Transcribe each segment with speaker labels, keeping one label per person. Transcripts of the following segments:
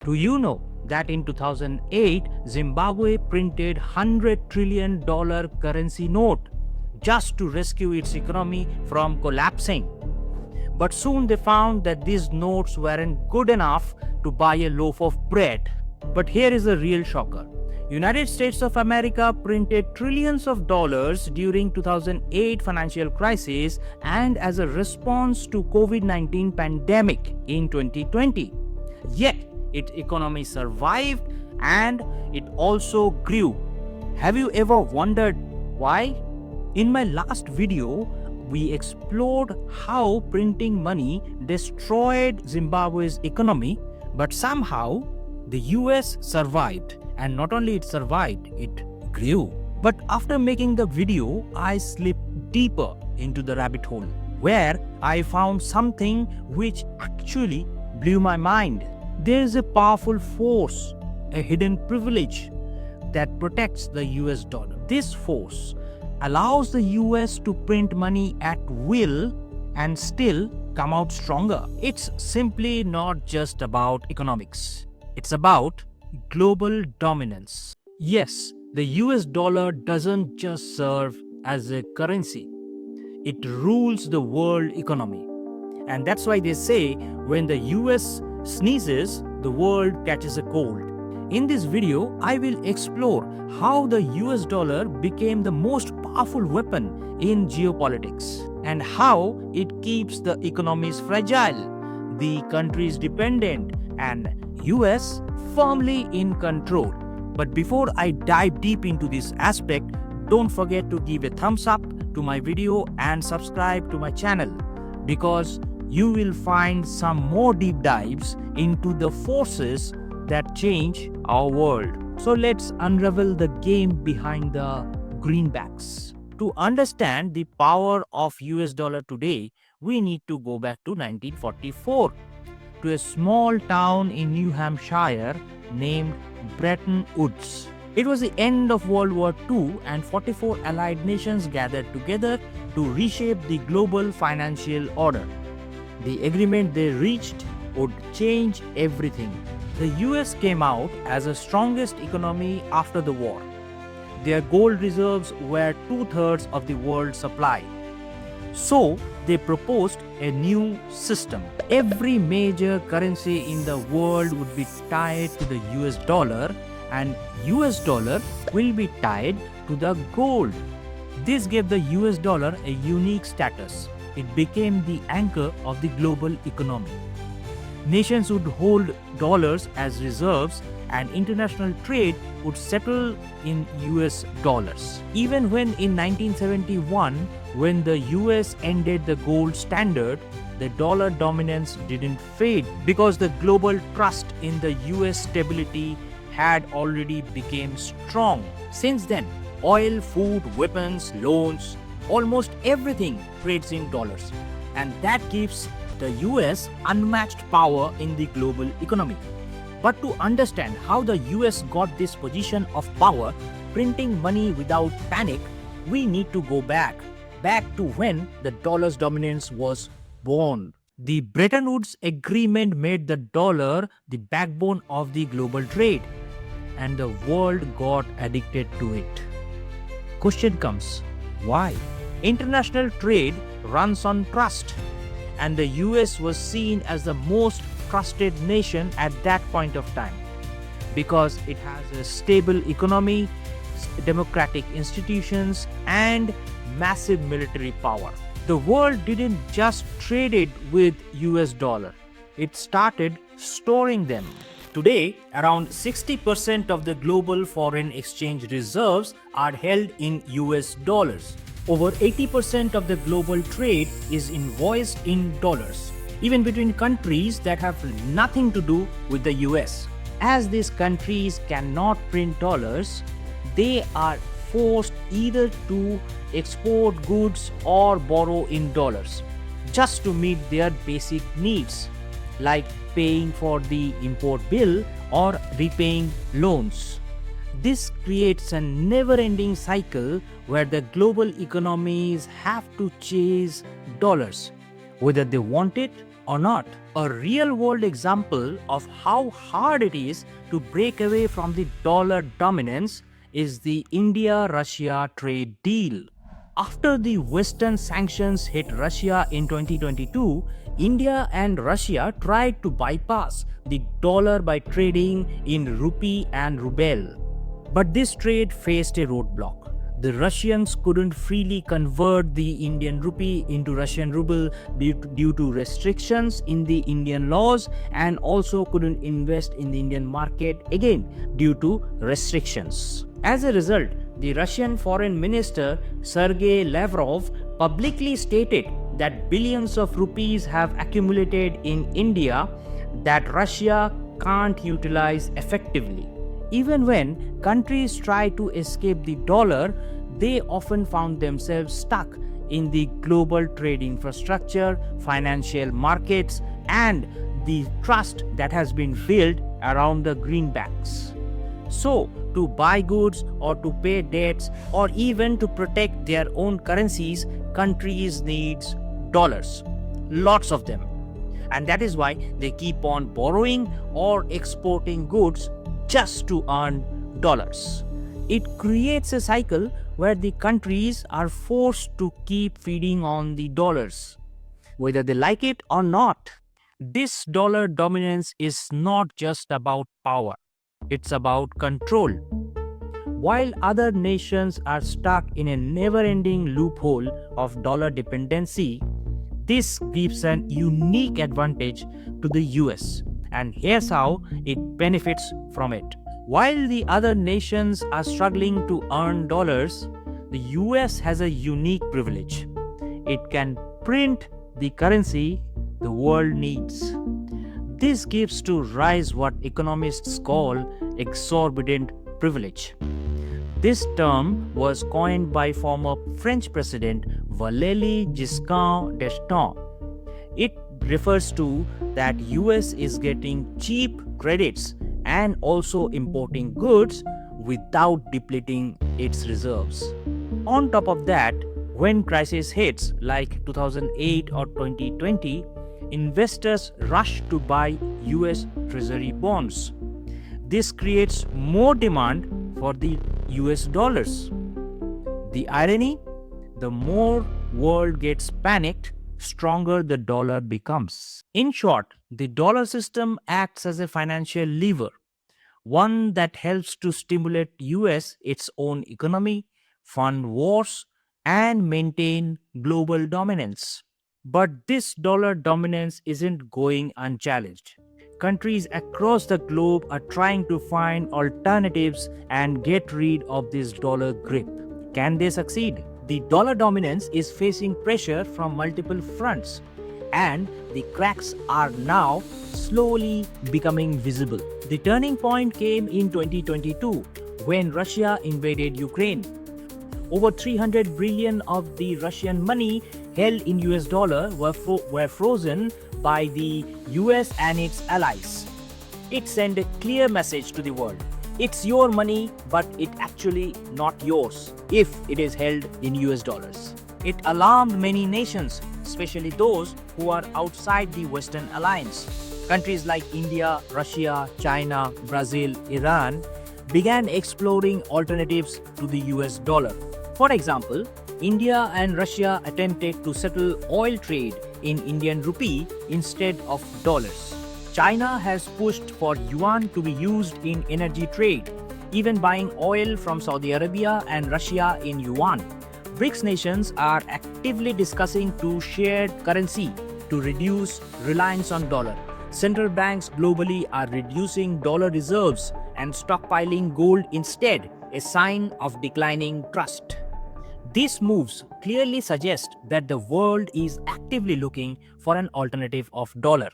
Speaker 1: Do you know that in 2008, Zimbabwe printed $100 trillion currency note just to rescue its economy from collapsing? But soon they found that these notes weren't good enough to buy a loaf of bread. But here is the real shocker. United States of America printed trillions of dollars during 2008 financial crisis and as a response to COVID-19 pandemic in 2020. Yet its economy survived and it also grew. Have you ever wondered why? In my last video, we explored how printing money destroyed Zimbabwe's economy, but somehow the US survived. And not only it survived, it grew. But after making the video, I slipped deeper into the rabbit hole, where I found something which actually blew my mind. There is a powerful force, a hidden privilege that protects the US dollar. This force allows the US to print money at will and still come out stronger. It's simply not just about economics. It's about global dominance. Yes, the US dollar doesn't just serve as a currency. It rules the world economy. And that's why they say when the US sneezes, the world catches a cold. In this video, I will explore how the US dollar became the most powerful weapon in geopolitics and how it keeps the economies fragile, the countries dependent, and US firmly in control. But before I dive deep into this aspect, don't forget to give a thumbs up to my video and subscribe to my channel, because you will find some more deep dives into the forces that change our world. So let's unravel the game behind the greenbacks. To understand the power of US dollar today, we need to go back to 1944 to a small town in New Hampshire named Bretton Woods. It was the end of World War II and 44 allied nations gathered together to reshape the global financial order. The agreement they reached would change everything. The US came out as the strongest economy after the war. Their gold reserves were 2/3 of the world's supply. So they proposed a new system. Every major currency in the world would be tied to the US dollar, and US dollar will be tied to the gold. This gave the US dollar a unique status. It became the anchor of the global economy. Nations would hold dollars as reserves and international trade would settle in US dollars. Even when in 1971, when the US ended the gold standard, the dollar dominance didn't fade because the global trust in the US stability had already become strong. Since then, oil, food, weapons, loans, almost everything trades in dollars, and that gives the US unmatched power in the global economy. But to understand how the US got this position of power, printing money without panic, we need to go back to when the dollar's dominance was born. The Bretton Woods Agreement made the dollar the backbone of the global trade, and the world got addicted to it. Question comes, why? International trade runs on trust, and the US was seen as the most trusted nation at that point of time because it has a stable economy, democratic institutions, and massive military power. The world didn't just trade it with US dollar. It started storing them. Today, around 60% of the global foreign exchange reserves are held in US dollars. Over 80% of the global trade is invoiced in dollars, even between countries that have nothing to do with the US. As these countries cannot print dollars, they are forced either to export goods or borrow in dollars just to meet their basic needs, like paying for the import bill or repaying loans. This creates a never-ending cycle where the global economies have to chase dollars, whether they want it or not. A real-world example of how hard it is to break away from the dollar dominance is the India-Russia trade deal. After the Western sanctions hit Russia in 2022, India and Russia tried to bypass the dollar by trading in rupee and ruble. But this trade faced a roadblock. The Russians couldn't freely convert the Indian rupee into Russian ruble due to restrictions in the Indian laws, and also couldn't invest in the Indian market again due to restrictions. As a result, the Russian Foreign Minister Sergei Lavrov publicly stated that billions of rupees have accumulated in India that Russia can't utilize effectively. Even when countries try to escape the dollar, they often found themselves stuck in the global trade infrastructure, financial markets, and the trust that has been built around the greenbacks. So, to buy goods or to pay debts or even to protect their own currencies, countries need dollars. Lots of them. And that is why they keep on borrowing or exporting goods just to earn dollars. It creates a cycle where the countries are forced to keep feeding on the dollars, whether they like it or not. This dollar dominance is not just about power, it's about control. While other nations are stuck in a never-ending loophole of dollar dependency, this gives an unique advantage to the US, and here's how it benefits from it. While the other nations are struggling to earn dollars, the US has a unique privilege. It can print the currency the world needs. This gives to rise what economists call exorbitant privilege. This term was coined by former French President Valéry Giscard d'Estaing. It refers to that US is getting cheap credits and also importing goods without depleting its reserves. On top of that, when crisis hits like 2008 or 2020, investors rush to buy US Treasury bonds. This creates more demand for the US dollars. The irony? The more world gets panicked, stronger the dollar becomes. In short, the dollar system acts as a financial lever, one that helps to stimulate US its own economy, fund wars, and maintain global dominance. But this dollar dominance isn't going unchallenged. Countries across the globe are trying to find alternatives and get rid of this dollar grip. Can they succeed? The dollar dominance is facing pressure from multiple fronts, and the cracks are now slowly becoming visible. The turning point came in 2022 when Russia invaded Ukraine. Over 300 billion of the Russian money held in US dollar were frozen by the US and its allies. It sent a clear message to the world. It's your money, but it's actually not yours if it is held in US dollars. It alarmed many nations, especially those who are outside the Western alliance. Countries like India, Russia, China, Brazil, Iran began exploring alternatives to the US dollar. For example, India and Russia attempted to settle oil trade in Indian rupee instead of dollars. China has pushed for yuan to be used in energy trade, even buying oil from Saudi Arabia and Russia in yuan. BRICS nations are actively discussing to shared currency to reduce reliance on dollar. Central banks globally are reducing dollar reserves and stockpiling gold instead, a sign of declining trust. These moves clearly suggest that the world is actively looking for an alternative of dollar.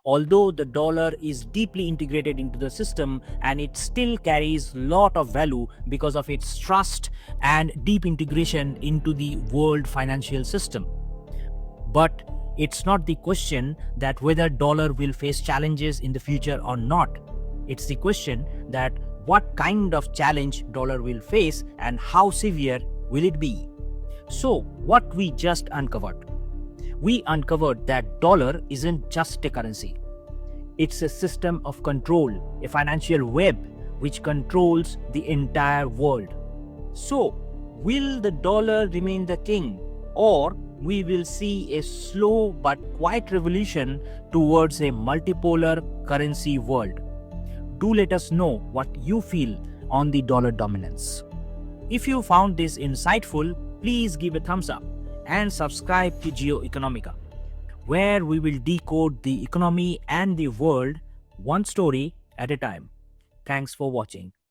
Speaker 1: Although the dollar is deeply integrated into the system and it still carries a lot of value because of its trust and deep integration into the world financial system. But it's not the question that whether dollar will face challenges in the future or not. It's the question that what kind of challenge dollar will face and how severe will it be. So, what we just uncovered? we uncovered that dollar isn't just a currency. It's a system of control, a financial web which controls the entire world. So, will the dollar remain the king, or we will see a slow but quiet revolution towards a multipolar currency world? Do let us know what you feel on the dollar dominance. If you found this insightful, please give a thumbs up and subscribe to GeoEconomica, where we will decode the economy and the world one story at a time. Thanks for watching.